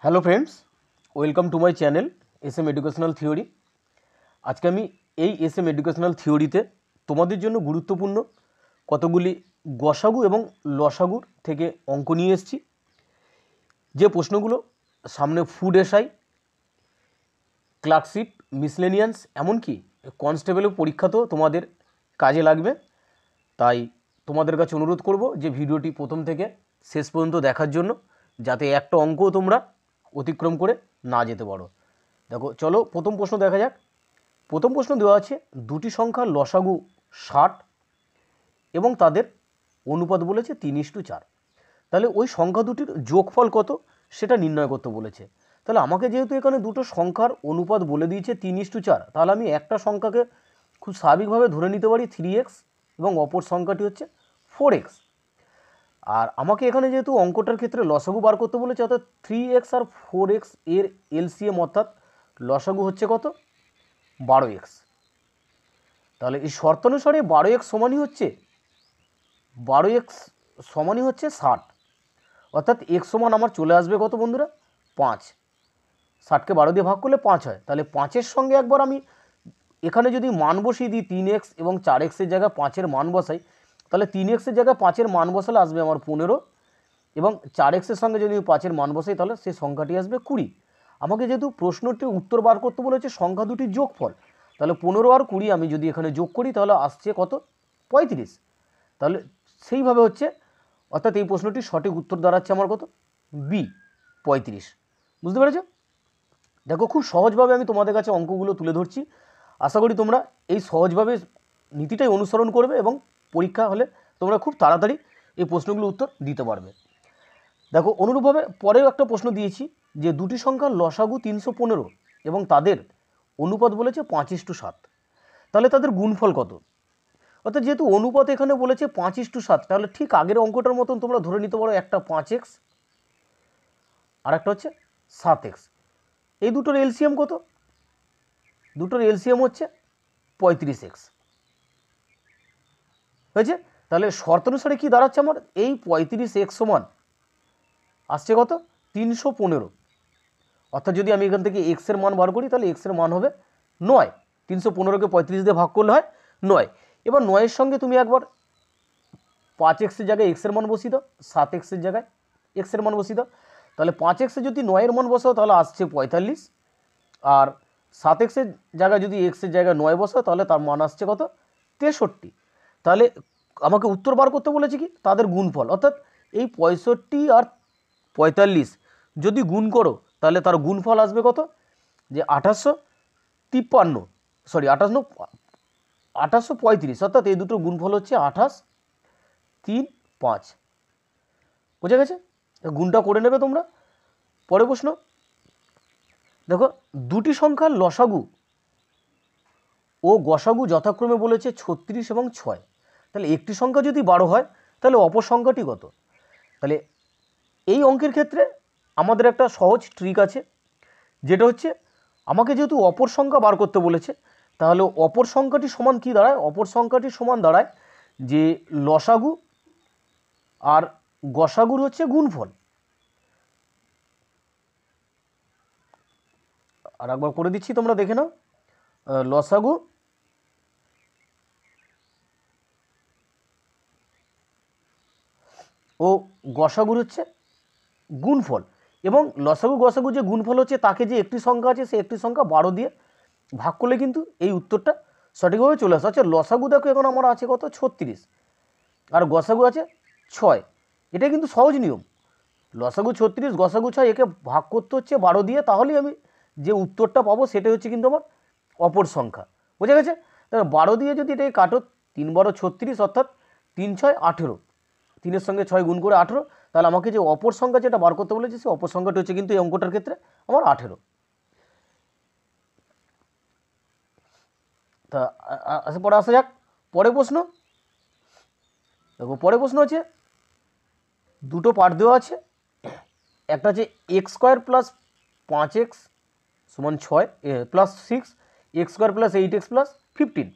Hello friends, welcome to my channel SM educational theory. আজকে আমি এই এসএম এডুকেশনাল থিওরিতে তোমাদের জন্য গুরুত্বপূর্ণ কতগুলি গসাগু এবং লসাগুর থেকে অঙ্ক নিয়ে এসেছি। যে প্রশ্নগুলো সামনে ফুড এসআই, ক্লার্কশিপ, মিসলেনিয়ান্স, এমনকি কনস্টেবলের পরীক্ষাতেও তোমাদের কাজে লাগবে। তাই তোমাদের কাছে অনুরোধ করব যে ভিডিওটি প্রথম থেকে শেষ পর্যন্ত দেখার জন্য, যাতে একটা অঙ্কও তোমরা অতিক্রম করে না যেতে পারো। দেখো, চলো প্রথম প্রশ্ন দেখা যাক। প্রথম প্রশ্ন দেওয়া আছে দুটি সংখ্যার লসাগু 60 এবং তাদের অনুপাত বলেছে 3:4। তাহলে ওই সংখ্যা দুটির যোগফল কত সেটা নির্ণয় করতে বলেছে। তাহলে আমাকে যেহেতু এখানে দুটো সংখ্যার অনুপাত বলে দিয়েছে 3:4, তাহলে আমি একটা সংখ্যাকে খুব স্বাভাবিকভাবে ধরে নিতে পারি 3x এবং অপর সংখ্যাটি হচ্ছে 4x। আর আমাকে এখানে যেহেতু অঙ্কটার ক্ষেত্রে লসাগু বার করতে বলেছে, অর্থাৎ 3x আর 4x এর এলসিএম অর্থাৎ লসাগু হচ্ছে কত, 12x। তাহলে এই শর্তানুসারে 12x সমানই হচ্ছে 60, অর্থাৎ x সমান আমার চলে আসবে কত বন্ধুরা, 5। 60কে 12 দিয়ে ভাগ করলে 5 হয়। তাহলে 5-এর সঙ্গে একবার আমি এখানে যদি মান বসিয়ে দিই 3x এবং 4xের জায়গায় 5-এর মান বসাই, তাহলে 3xের জায়গায় 5-এর মান বসালে আসবে আমার 15 এবং 4xের সঙ্গে যদি 5-এর মান বসাই তাহলে সেই সংখ্যাটি আসবে 20। আমাকে যেহেতু প্রশ্নটির উত্তর বার করতে বলেছে সংখ্যা দুটির যোগফল, তাহলে 15 আর 20 আমি যদি এখানে যোগ করি তাহলে আসছে কত, 35। তাহলে সেইভাবে হচ্ছে, অর্থাৎ এই প্রশ্নটির সঠিক উত্তর দাঁড়াচ্ছে আমার কত, বি, 35। বুঝতে পেরেছ? দেখো, খুব সহজভাবে আমি তোমাদের কাছে অঙ্কগুলো তুলে ধরছি। আশা করি তোমরা এই সহজভাবে নীতিটাই অনুসরণ করবে এবং পরীক্ষা হলে তোমরা খুব তাড়াতাড়ি এই প্রশ্নগুলোর উত্তর দিতে পারবে। দেখো, অনুরূপভাবে পরেও একটা প্রশ্ন দিয়েছি যে দুটি সংখ্যার লসাগু 315 এবং তাদের অনুপাত বলেছে 5:7। তাহলে তাদের গুণফল কত? অর্থাৎ যেহেতু অনুপাত এখানে বলেছে 5:7, তাহলে ঠিক আগের অঙ্কটার মতন তোমরা ধরে নিতে পারো একটা 5x আর একটা হচ্ছে 7x। এই দুটোর এলসিএম কত? দুটোর এলসিএম হচ্ছে 35x। হয়েছে? তাহলে শর্তানুসারে কি দাঁড়াচ্ছে আমার, এই 35x সমান আসছে কত, 315। অর্থাৎ যদি আমি এখান থেকে x এর মান বার করি তাহলে x এর মান হবে 9। 315কে 35 দিয়ে ভাগ করলে হয় 9। এবার 9-এর সঙ্গে তুমি একবার 5x-এর জায়গায় x এর মান বসিয়ে দাও, 7x-এর জায়গায় x এর মান বসিয়ে দাও। তাহলে 5x-এ যদি 9-এর মান বসাও তাহলে আসছে 45, আর 7x-এর জায়গায় যদি x-এর জায়গায় 9 বসাও তাহলে তার মান আসছে কত, 63। তাহলে আমাকে উত্তর বার করতে বলেছে কি, তাদের গুণফল, অর্থাৎ এই 65 আর 45 যদি গুণ করো তাহলে তার গুণফল আসবে কত, যে 2835, অর্থাৎ এই দুটোর গুণফল হচ্ছে 28, 3, 5। বোঝা গেছে? গুণটা করে নেবে তোমরা। পরের প্রশ্ন দেখো, দুটি সংখ্যার লসাগু ও গসাগু যথাক্রমে বলেছে 36 এবং 6। তাহলে একটি সংখ্যা যদি 12 হয় তাহলে অপর সংখ্যাটি কত? তাহলে এই অঙ্কের ক্ষেত্রে আমাদের একটা সহজ ট্রিক আছে, যেটা হচ্ছে আমাকে যেহেতু অপর সংখ্যা বার করতে বলেছে, তাহলে অপর সংখ্যাটি সমান কি দাঁড়ায়, অপর সংখ্যাটি সমান দাঁড়ায় যে লসাগু আর গসাগুর হচ্ছে গুণফল। আর একবার করে দিচ্ছি, তোমরা দেখে নাও। লসাগু ও গসাগুর হচ্ছে গুণফল, এবং লসাগু গসাগু যে গুণফল হচ্ছে তাকে যে একটি সংখ্যা আছে সেই একটি সংখ্যা 12 দিয়ে ভাগ করলে কিন্তু এই উত্তরটা সঠিকভাবে চলে আসে। আচ্ছা, লসাগু দেখো এখন আমার আছে কত, 36, আর গসাগু আছে 6। এটা কিন্তু সহজ নিয়ম, লসাগু 36, গসাগু 6, একে ভাগ করতে হচ্ছে 12 দিয়ে, তাহলেই আমি যে উত্তরটা পাবো সেটাই হচ্ছে কিন্তু আমার অপর সংখ্যা। বোঝা গেছে? তাহলে 12 দিয়ে যদি এটাকে কাটো, 3 12 36, অর্থাৎ 3 6 18, 3-এর সঙ্গে 6 গুণ করে 18, তাহলে আমাকে যে অপর সংখ্যা যেটা বার করতে বলেছে সেই অপর সংখ্যাটি হচ্ছে কিন্তু এই অঙ্কটার ক্ষেত্রে আমার 18। তা পরে আসা যাক পরের প্রশ্ন। দেখো, পরের প্রশ্ন আছে, দুটো পার্ট দেওয়া আছে, একটা আছে x² প্লাস 5x সমান 6 plus 6, x² plus 8x plus 15।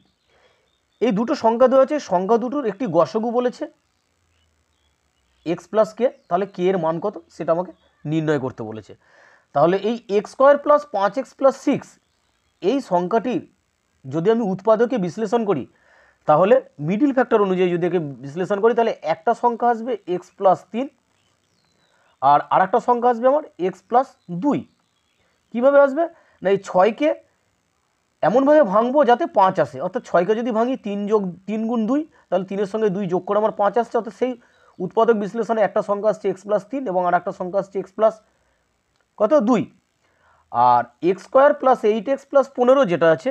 এই দুটো সংখ্যা দেওয়া আছে, সংখ্যা দুটোর একটি গসাগু বলেছে x প্লাস কে, তাহলে কে এর মান কত সেটা আমাকে নির্ণয় করতে বলেছে। তাহলে এই x square plus 5x plus 6 এই সংখ্যাটির যদি আমি উৎপাদকে বিশ্লেষণ করি, তাহলে মিডিল ফ্যাক্টর অনুযায়ী যদি একে বিশ্লেষণ করি, তাহলে একটা সংখ্যা আসবে এক্স প্লাস 3 আর আরেকটা সংখ্যা আসবে আমার এক্স প্লাস 2। কীভাবে আসবে না, এই 6কে এমনভাবে ভাঙবো যাতে 5 আসে, অর্থাৎ 6কে যদি ভাঙি 3 গুণ 2, তাহলে 3-এর সঙ্গে 2 যোগ করে আমার 5 আসছে, অর্থাৎ সেই উৎপাদক বিশ্লেষণে একটা সংখ্যা আসছে এক্স প্লাস 3 এবং আর একটা সংখ্যা আসছে এক্স প্লাস কত 2। আর x square plus 8x plus 15 যেটা আছে,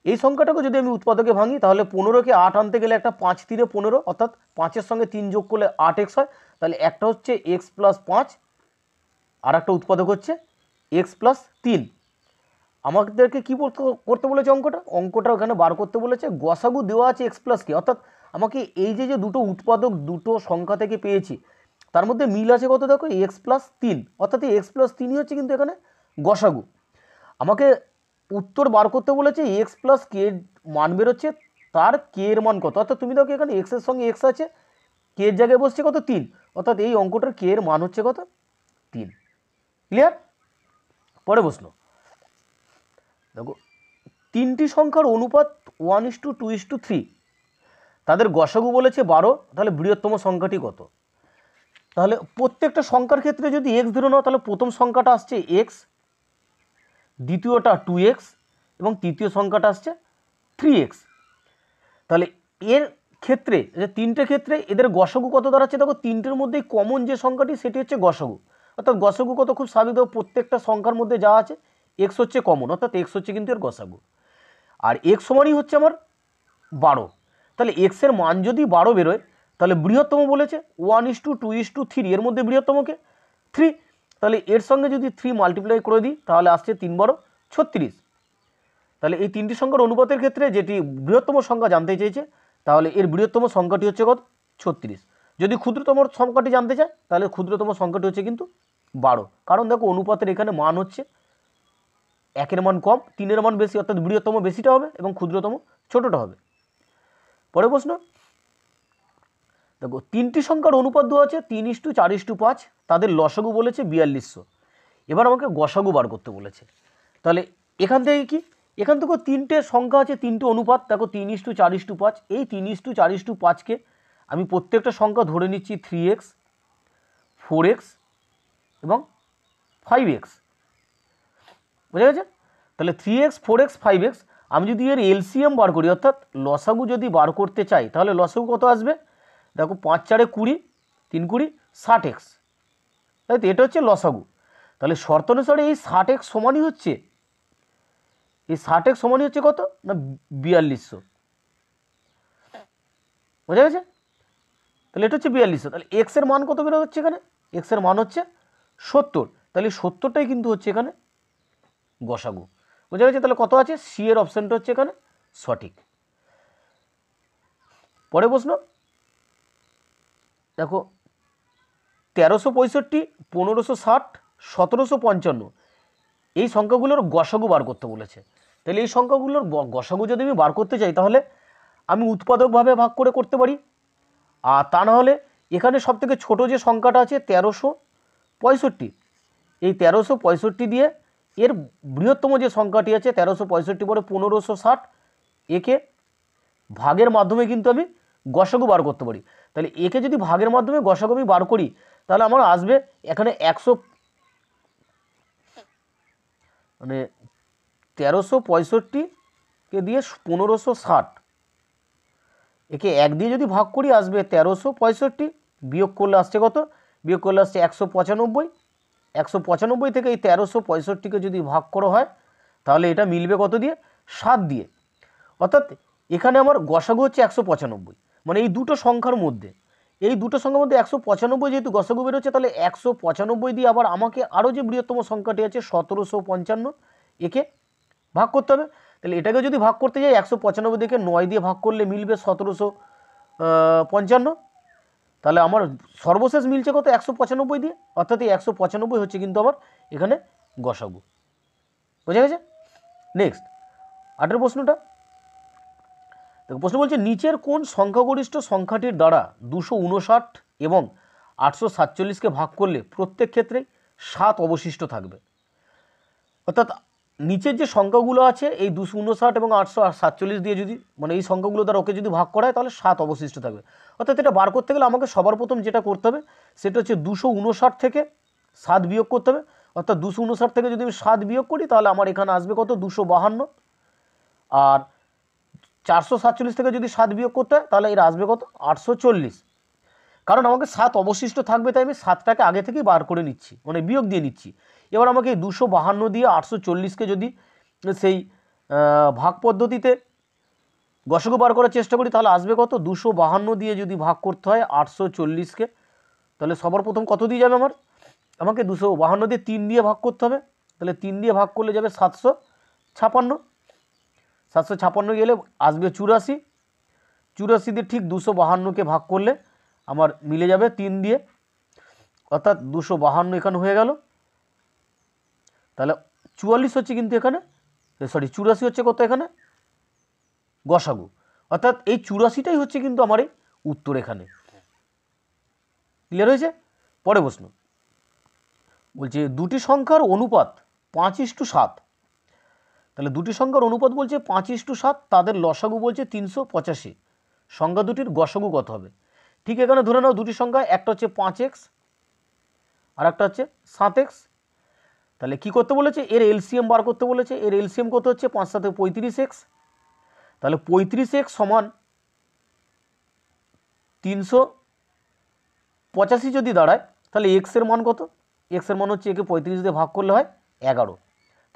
এই সংখ্যাটাকে যদি আমি উৎপাদকে ভাঙি, তাহলে 15কে 8 আনতে গেলে একটা 5 3 15, অর্থাৎ 5-এর সঙ্গে 3 যোগ করলে 8x হয়, তাহলে একটা হচ্ছে এক্স প্লাস 5 আর একটা উৎপাদক হচ্ছে এক্স প্লাস 3। আমাদেরকে কী করতে বলেছে অঙ্কটা ওখানে বার করতে বলেছে গসাগু দেওয়া আছে এক্স প্লাস কে, অর্থাৎ আমাকে এই যে দুটো উৎপাদক দুটো সংখ্যা থেকে পেয়েছি তার মধ্যে মিল আছে কত, দেখো এক্স প্লাস 3, অর্থাৎ এই এক্স প্লাস 3ই হচ্ছে কিন্তু এখানে গসাগু। আমাকে উত্তর বার করতে বলেছে এক্স প্লাস কে মান বেরোচ্ছে, তার কে এর মান কত, অর্থাৎ তুমি দেখো এখানে এক্সের সঙ্গে এক্স আছে, কে এর জায়গায় বসছে কত 3, অর্থাৎ এই অঙ্কটার কে এর মান হচ্ছে কত 3। ক্লিয়ার? পরে প্রশ্ন দেখো, তিনটি সংখ্যার অনুপাত 1:2:3, তাদের গসাগু বলেছে 12, তাহলে বৃহত্তম সংখ্যাটি কত? তাহলে প্রত্যেকটা সংখ্যার ক্ষেত্রে যদি এক্স ধরে নাও, তাহলে প্রথম সংখ্যাটা আসছে এক্স, দ্বিতীয়টা 2x এবং তৃতীয় সংখ্যাটা আসছে 3x। তাহলে এর ক্ষেত্রে যে তিনটে ক্ষেত্রে এদের গসাগু কত দাঁড়াচ্ছে, দেখো তিনটের মধ্যেই কমন যে সংখ্যাটি সেটি হচ্ছে গসাগু, অর্থাৎ গসাগু কত খুব স্বাভাবিক, দেখো প্রত্যেকটা সংখ্যার মধ্যে যা আছে এক্স হচ্ছে কমন, অর্থাৎ এক্স হচ্ছে কিন্তু এর গসাগু। আর এক্স সমানই হচ্ছে আমার 12, তাহলে এক্সের মান যদি 12 বেরোয়, তাহলে বৃহত্তম বলেছে 1:2:3, এর মধ্যে বৃহত্তমকে 3, তাহলে এর সঙ্গে যদি 3 মাল্টিপ্লাই করে দিই তাহলে আসছে 3 × 36। তাহলে এই তিনটি সংখ্যার অনুপাতের ক্ষেত্রে যেটি বৃহত্তম সংখ্যা জানতে চেয়েছে, তাহলে এর বৃহত্তম সংখ্যাটি হচ্ছে কত 36। যদি ক্ষুদ্রতম সংখ্যাটি জানতে চায়, তাহলে ক্ষুদ্রতম সংখ্যাটি হচ্ছে কিন্তু 12, কারণ দেখো অনুপাতের এখানে মান হচ্ছে 1-এর মান কম 3-এর মান বেশি, অর্থাৎ বৃহত্তম বেশিটা হবে এবং ক্ষুদ্রতম ছোটটা হবে। পরে প্রশ্ন দেখো, তিনটি সংখ্যার অনুপাত দেওয়া আছে 3:4:5, তাদের লসাগু বলেছে 4200। এবার আমাকে গসাগু বার করতে বলেছে, তাহলে এখান থেকে কি, এখান থেকেও তিনটে সংখ্যা আছে, তিনটে অনুপাত, দেখো 3:4:5, এই 3:4:5কে আমি প্রত্যেকটা সংখ্যা ধরে নিচ্ছি 3x 4x এবং 5x, বুঝা গেছে? তাহলে 3x 4x 5x আমি যদি এর এলসিএম বার করি, অর্থাৎ লসাগু যদি বার করতে চাই, তাহলে লসাগু কত আসবে, দেখো 5×4 20, 3×20 60x, তাই তো, এটা হচ্ছে লসাগু। তাহলে শর্ত অনুসারে এই 60x সমানই হচ্ছে, এই 60x সমানই হচ্ছে কত না 4200, বোঝা গেছে? তাহলে এটা হচ্ছে 4200, তাহলে এক্স এর মান কত বেরো হচ্ছে এখানে, এক্স এর মান হচ্ছে 70, তাহলে 70টাই কিন্তু হচ্ছে এখানে গসাগু, বোঝা গেছে? তাহলে কত আছে, সি এর অপশানটা হচ্ছে এখানে সঠিক। পরে প্রশ্ন দেখো, 1365, 1560, 1755 এই সংখ্যাগুলোর গসাগু বার করতে বলেছে। তাহলে এই সংখ্যাগুলোর গসাগু যদি আমি বার করতে চাই, তাহলে আমি উৎপাদকভাবে ভাগ করে করতে পারি, আর তা না হলে এখানে সবথেকে ছোট যে সংখ্যাটা আছে 1365, এই 1365 দিয়ে এর বৃহত্তম যে সংখ্যাটি আছে 1365 পরে 1560, একে ভাগের মাধ্যমে কিন্তু আমি গসাগু বার করতে পারি। তাহলে একে যদি ভাগের মাধ্যমে গসাগু আমি বার করি, তাহলে আমার আসবে এখানে 100, মানে 1365কে দিয়ে 1560, একে 1 দিয়ে যদি ভাগ করি আসবে 1365, বিয়োগ করলে আসছে কত, বিয়োগ করলে আসছে 195, 195 থেকে এই 1365কে যদি ভাগ করা হয়, তাহলে এটা মিলবে কত দিয়ে, 7 দিয়ে, অর্থাৎ এখানে আমার গসাগু হচ্ছে 195, মানে এই দুটো সংখ্যার মধ্যে, এই দুটো সংখ্যার মধ্যে 195 যেহেতু গসাগু বেরোচ্ছে, তাহলে 195 দিয়ে আবার আমাকে আরও যে বৃহত্তম সংখ্যাটি আছে 1755, একে ভাগ করতে হবে। তাহলে এটাকে যদি ভাগ করতে যাই 195 দিকে 9 দিয়ে ভাগ করলে মিলবে 1755, তাহলে আমার সর্বশেষ মিলছে কত 195 দিয়ে, অর্থাৎ এই 195 হচ্ছে কিন্তু আমার এখানে গসাগু, বোঝা গেছে? নেক্সট 8এর প্রশ্নটা দেখো, প্রশ্ন বলছে নিচের কোন সংখ্যাগরিষ্ঠ সংখ্যাটির দ্বারা 259 এবং 847কে ভাগ করলে প্রত্যেক ক্ষেত্রে 7 অবশিষ্ট থাকবে। অর্থাৎ নিচের যে সংখ্যাগুলো আছে এই 259 এবং 847 দিয়ে যদি মানে এই সংখ্যাগুলো দ্বারা ওকে যদি ভাগ করা হয় তাহলে 7 অবশিষ্ট থাকবে। অর্থাৎ এটা বার করতে গেলে আমাকে সবার প্রথম যেটা করতে হবে সেটা হচ্ছে 259 থেকে 7 বিয়োগ করতে হবে। অর্থাৎ 259 থেকে যদি আমি 7 বিয়োগ করি তাহলে আমার এখানে আসবে কত 252, আর 447 থেকে যদি 7 বিয়োগ করতে হয় তাহলে এর আসবে কত 840। কারণ আমাকে 7 অবশিষ্ট থাকবে তাই আমি 7টাকে আগে থেকেই বার করে নিচ্ছি, মানে বিয়োগ দিয়ে নিচ্ছি। এবার আমাকে এই 252 দিয়ে 840কে যদি সেই ভাগ পদ্ধতিতে গসগু বার করার চেষ্টা করি তাহলে আসবে কত 252 দিয়ে যদি ভাগ করতে হয় 840কে তাহলে সবার প্রথম কত দিয়ে যাবে আমাকে 252 দিয়ে 3 দিয়ে ভাগ করতে হবে। তাহলে 3 দিয়ে ভাগ করলে যাবে 756, 756 গেলে আসবে 84, 84 দিয়ে ঠিক 252কে ভাগ করলে আমার মিলে যাবে 3 দিয়ে, অর্থাৎ 252 এখানে হয়ে গেল। তাহলে 44 হচ্ছে কিন্তু এখানে, সরি 84 হচ্ছে কত এখানে গসাগু, অর্থাৎ এই 84টাই হচ্ছে কিন্তু আমার এই উত্তর এখানে। ক্লিয়ার হয়েছে? পরে প্রশ্ন বলছে দুটি সংখ্যার অনুপাত 5:7, তাহলে দুটি সংখ্যার অনুপাত বলছে 5:7, তাদের লসাগু বলছে 385, সংখ্যা দুটির গসাগু কত হবে? ঠিক এখানে ধরে নাও দুটি সংখ্যা, একটা হচ্ছে 5x আর একটা হচ্ছে 7x। তাহলে কি করতে বলেছে এর এলসিএম বার করতে বলেছে। এর এলসিএম কত হচ্ছে 5 7 35x, তাহলে 35x সমান 385 যদি দাঁড়ায় তাহলে x এর মান কত? x এর মান হচ্ছে একে 35 দিয়ে ভাগ করলে হয় 11,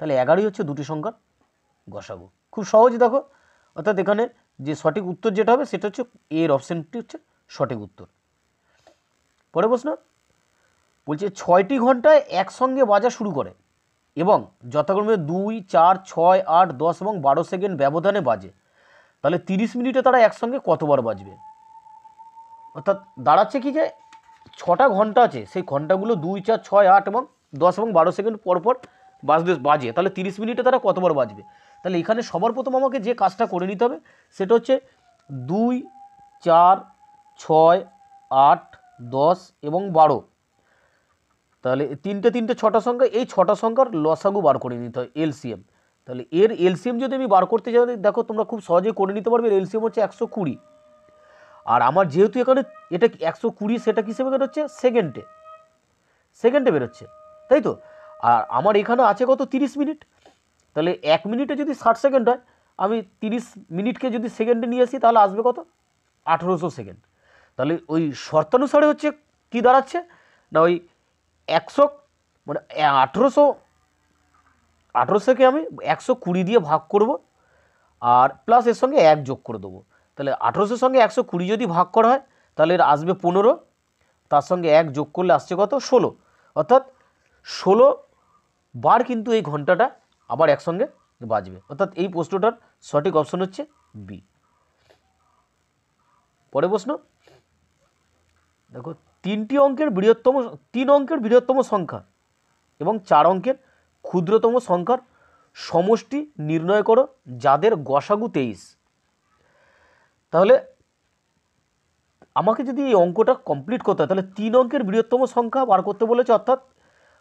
তাহলে 11ই হচ্ছে দুটি সংখ্যার গসাগু। খুব সহজ দেখো, অর্থাৎ এখানে যে সঠিক উত্তর যেটা হবে সেটা হচ্ছে এর অপশানটি হচ্ছে সঠিক উত্তর। পরে প্রশ্ন বলছে 6টি ঘন্টায় একসঙ্গে বাজা শুরু করে এবং যথাক্রমে 2 4 6 8 10 এবং 12 সেকেন্ড ব্যবধানে বাজে, তাহলে 30 মিনিটে তারা একসঙ্গে কতবার বাজবে? অর্থাৎ দাঁড়াচ্ছে কি যে 6টা ঘন্টা আছে, সেই ঘন্টাগুলো 2 4 6 8 এবং 10 এবং 12 সেকেন্ড পরপর বাজে, তাহলে 30 মিনিটে তারা কতবার বাজবে? তাহলে এখানে সবার প্রথম আমাকে যে কাজটা করে নিতে হবে সেটা হচ্ছে 2 4 6 8 10 এবং 12, তাহলে তিনটে 6টা সংখ্যা, এই 6টা সংখ্যার লসাগু বার করে নিতে হয় এলসিএম। তাহলে এর এলসিএম যদি আমি বার করতে যাই দেখো তোমরা খুব সহজেই করে নিতে পারবে। এর এলসিএম হচ্ছে 120, আর আমার যেহেতু এখানে এটা 120 সেটা কিসেবে বেরোচ্ছে সেকেন্ডে বেরোচ্ছে, তাই তো। আর আমার এখানে আছে কত 30 মিনিট, তাহলে 1 মিনিটে যদি 60 সেকেন্ড হয় আমি 30 মিনিটকে যদি সেকেন্ডে নিয়ে আসি তাহলে আসবে কত 1800 সেকেন্ড। তাহলে ওই শর্তানুসারে হচ্ছে কি দাঁড়াচ্ছে না ওই 100 মানে 1800কে আমি 120 দিয়ে ভাগ করব আর প্লাস এর সঙ্গে 1 যোগ করে দেবো। তাহলে 1800 সঙ্গে 120 যদি ভাগ করা হয় তাহলে এর আসবে 15, তার সঙ্গে 1 যোগ করলে আসছে কত 16, অর্থাৎ 16 বার কিন্তু এই ঘন্টাটা আবার একসঙ্গে বাজবে। অর্থাৎ এই প্রশ্নটার সঠিক অপশন হচ্ছে বি। পরে প্রশ্ন দেখো 3 অঙ্কের বৃহত্তম সংখ্যা এবং 4 অঙ্কের ক্ষুদ্রতম সংখ্যার সমষ্টি নির্ণয় করো যাদের গসাগু 23। তাহলে আমাকে যদি এই অঙ্কটা কমপ্লিট করতে হয় তাহলে 3 অঙ্কের বৃহত্তম সংখ্যা বার করতে বলেছে, অর্থাৎ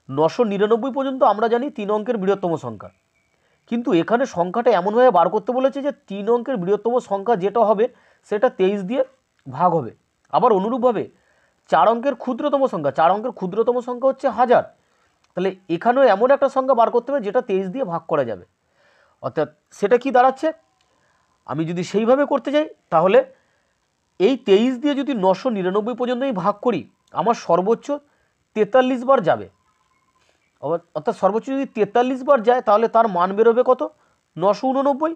999 পর্যন্ত আমরা জানি 3 অঙ্কের বৃহত্তম সংখ্যা, কিন্তু এখানে সংখ্যাটা এমনভাবে বার করতে বলেছে যে 3 অঙ্কের বৃহত্তম সংখ্যা যেটা হবে সেটা 23 দিয়ে ভাগ হবে। আবার অনুরূপভাবে 4 অঙ্কের ক্ষুদ্রতম সংখ্যা হচ্ছে 1000, তাহলে এখানেও এমন একটা সংখ্যা বার করতে হবে যেটা 23 দিয়ে ভাগ করা যাবে। অর্থাৎ সেটা কি দাঁড়াচ্ছে, আমি যদি সেইভাবে করতে যাই তাহলে এই 23 দিয়ে যদি 999 পর্যন্ত আমি ভাগ করি আমার সর্বোচ্চ 43 বার যাবে। অর্থাৎ সর্বোচ্চ যদি 43 বার যায় তাহলে তার মান বেরোবে কত 989,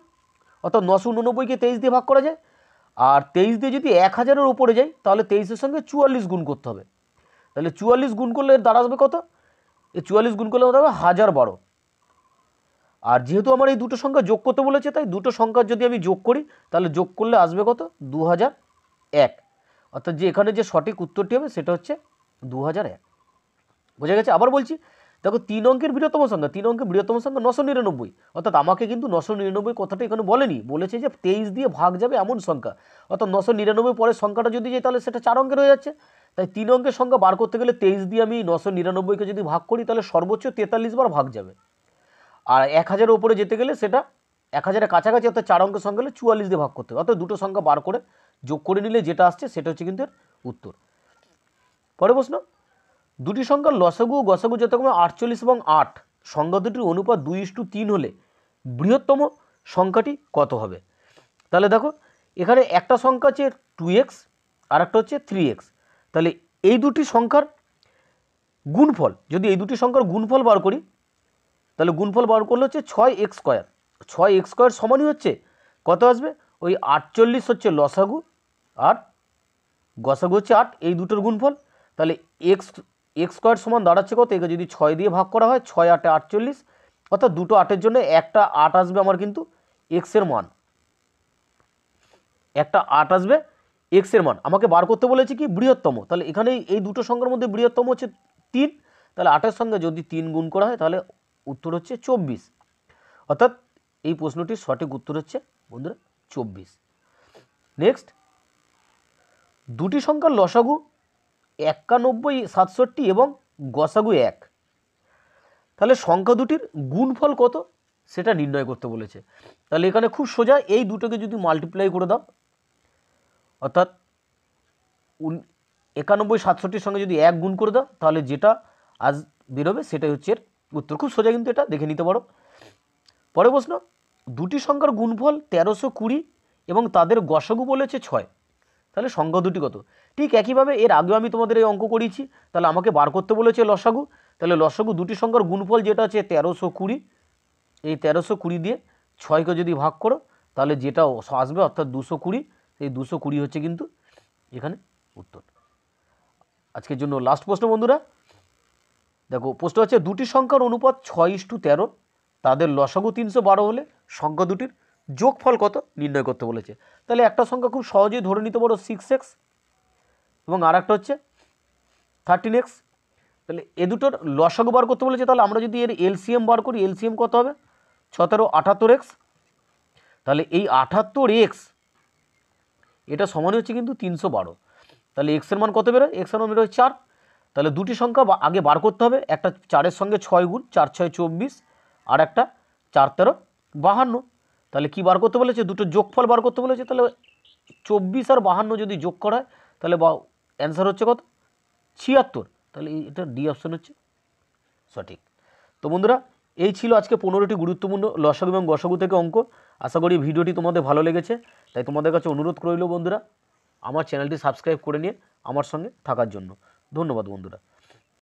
অর্থাৎ 989কে 23 দিয়ে ভাগ করা যায়। আর 23 দিয়ে যদি 1000-এর উপরে যাই তাহলে 23-এর সঙ্গে 44 গুণ করতে হবে, তাহলে 44 গুণ করলে দাঁড়াবে কত, এই 44 গুণ করলে হবে 1012। আর যেহেতু আমার এই দুটো সংখ্যা যোগ করতে বলেছে তাই দুটো সংখ্যার যদি আমি যোগ করি তাহলে যোগ করলে আসবে কত 2001, অর্থাৎ যে এখানে যে সঠিক উত্তরটি হবে সেটা হচ্ছে 2001। বোঝা গেছে? আবার বলছি দেখো 3 অঙ্কের বৃহত্তম সংখ্যা 999, অর্থাৎ আমাকে কিন্তু 999 কথাটা এখানে বলেনি, বলেছে যে 23 দিয়ে ভাগ যাবে এমন সংখ্যা, অর্থাৎ 999 পরের সংখ্যাটা যদি যাই তাহলে সেটা 4 অঙ্কের হয়ে যাচ্ছে। তাই 3 অঙ্কের সংখ্যা বার করতে গেলে 23 দিয়ে আমি 999কে যদি ভাগ করি তাহলে সর্বোচ্চ 43 বার ভাগ যাবে। আর 1000-এর উপরে যেতে গেলে সেটা 1000-এর কাছাকাছি, অর্থাৎ 4 অঙ্কের সংখ্যা হলে 44 দিয়ে ভাগ করতে হবে। অর্থাৎ দুটো সংখ্যা বার করে যোগ করে নিলে যেটা আসছে সেটা হচ্ছে কিন্তু এর উত্তর। পরে প্রশ্ন, দুটি সংখ্যার লসাগু ও গসাগু যথাক্রমে 48 এবং 8, সংখ্যা দুটির অনুপাত 2:3 হলে বৃহত্তম সংখ্যাটি কত হবে? তাহলে দেখো এখানে একটা সংখ্যা হচ্ছে 2x আর একটা হচ্ছে 3x। তাহলে এই দুটি সংখ্যার গুণফল, যদি এই দুটি সংখ্যার গুণফল বার করি তাহলে গুণফল বার করলে হচ্ছে 6x স্কোয়ার। 6x স্কোয়ার সমানই হচ্ছে কত আসবে, ওই 48 হচ্ছে লসাগু আর গসাগু হচ্ছে 8, এই দুটোর গুণফল। তাহলে এক্স স্কোয়ার সমান দাঁড়াচ্ছে কত, একে যদি 6 দিয়ে ভাগ করা হয়, 6 8 48, অর্থাৎ দুটো 8-এর জন্য একটা 8 আসবে আমার কিন্তু এক্সের মান, একটা 8 আসবে এক্সের মান। আমাকে বার করতে বলেছে কি বৃহত্তম, তাহলে এখানে এই দুটো সংখ্যার মধ্যে বৃহত্তম হচ্ছে 3, তাহলে 8-এর সঙ্গে যদি 3 গুণ করা হয় তাহলে উত্তর হচ্ছে 24। অর্থাৎ এই প্রশ্নটির সঠিক উত্তর হচ্ছে বন্ধুরা 24। নেক্সট, দুটি সংখ্যার লসাগু 91, 67 এবং গসাগু 1, তাহলে সংখ্যা দুটির গুণফল কত সেটা নির্ণয় করতে বলেছে। তাহলে এখানে খুব সোজা, এই দুটোকে যদি মাল্টিপ্লাই করে দাও, অর্থাৎ 91 67-র সঙ্গে যদি 1 গুণ করে দাও তাহলে যেটা আজ বেরোবে সেটাই হচ্ছে এর উত্তর। খুব সোজা কিন্তু এটা, দেখে নিতে পারো। পরে প্রশ্ন, দুটি সংখ্যার গুণফল 1320 এবং তাদের গসাগু বলেছে 6, তাহলে সংখ্যা দুটি কত? ঠিক একইভাবে এর আগেও আমি তোমাদের এই অঙ্ক করিয়েছি, তাহলে আমাকে বার করতে বলেছে লসাগু। তাহলে লসাগু দুটি সংখ্যার গুণফল যেটা আছে 1320, এই 1320 দিয়ে 6কে যদি ভাগ করো তাহলে যেটা আসবে অর্থাৎ 220, এই 220 হচ্ছে কিন্তু এখানে উত্তর। আজকের জন্য লাস্ট প্রশ্ন বন্ধুরা, দেখো প্রশ্ন হচ্ছে দুটি সংখ্যার অনুপাত 6:13, তাদের লসাগু 312 হলে সংখ্যা দুটির যোগফল কত নির্ণয় করতে বলেছে। তাহলে একটা সংখ্যা খুব সহজেই ধরে নিতে পারো 6x এবং আর একটা হচ্ছে 13x। তাহলে এ দুটোর লসাগু বার করতে বলেছে, তাহলে আমরা যদি এর এলসিএম বার করি, এলসিএম কত হবে 17 78x। তাহলে এই 78x এটা সমান হচ্ছে কিন্তু 312। তাহলে এক্সের মান কত বেরোয়, এক্সের মান বেরোয় 4। তাহলে দুটি সংখ্যা আগে বার করতে হবে, একটা 4-এর সঙ্গে 6 গুণ, 4 6 24, আর একটা 4 13 52। তাহলে কি বার করতে বলেছে, দুটো যোগফল বার করতে বলেছে। তাহলে 24 আর 52 যদি যোগ করা হয় তাহলে অ্যান্সার হচ্ছে কত 76। তাহলে এটা ডি অপশন হচ্ছে সঠিক। তো বন্ধুরা এই ছিল আজকে 15টি গুরুত্বপূর্ণ লসাগু এবং গসাগু থেকে অঙ্ক। আশা করি ভিডিওটি তোমাদের ভালো লেগেছে, তাই তোমাদের কাছে অনুরোধ রইল বন্ধুরা আমার চ্যানেলটি সাবস্ক্রাইব করে নিয়ে আমার সঙ্গে থাকার জন্য। ধন্যবাদ বন্ধুরা।